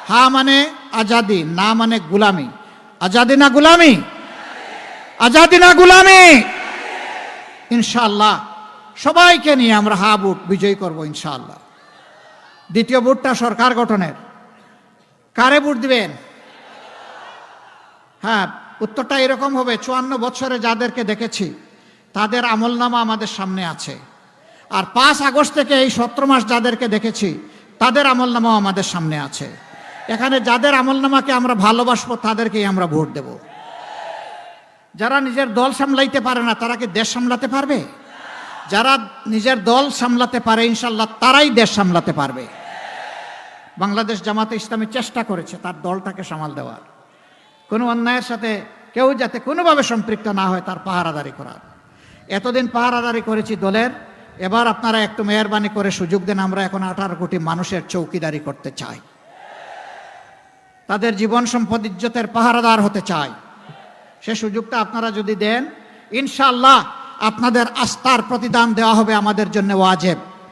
হা মানে আজাদি, না মানে গুলামি। আজাদি না গুলামি? আজাদি না গুলামি? ইনশাআল্লাহ সবাইকে নিয়ে আমরা হা ভোট বিজয়ী করব ইনশাআল্লাহ। দ্বিতীয় ভোটটা সরকার গঠনের। কারে ভোট দিবেন? হ্যাঁ, উত্তরটা এরকম হবে, 54 বছরে যাদেরকে দেখেছি তাদের আমলনামা আমাদের সামনে আছে। আর 5 আগস্ট থেকে এই 17 মাস যাদেরকে দেখেছি তাদের আমলনামাও আমাদের সামনে আছে। এখানে যাদের আমলনামাকে আমরা ভালোবাসবো তাদেরকেই আমরা ভোট দেব। যারা নিজের দল সামলাইতে পারে না তারা কি দেশ সামলাতে পারবে? যারা নিজের দল সামলাতে পারে ইনশাল্লাহ তারাই দেশ সামলাতে পারবে। বাংলাদেশ জামাতে ইসলামী চেষ্টা করেছে তার দলটাকে সামাল দেওয়ার, কোনো অন্যায়ের সাথে কেউ যাতে কোনোভাবে সম্পৃক্ত না হয় তার পাহারাদারি করার। এতদিন পাহারাদারি করেছি দলের, এবার আপনারা একটু মেহরবানি করে সুযোগ দেন, আমরা এখন 18 কোটি মানুষের চৌকিদারি করতে চাই, তাদের জীবন সম্পদ ইজ্জতের পাহারাদার হতে চাই। সে সুযোগটা আপনারা যদি দেন ইনশাআল্লাহ আপনাদের আস্থার প্রতিদান দেওয়া হবে আমাদের জন্য ওয়াজিব।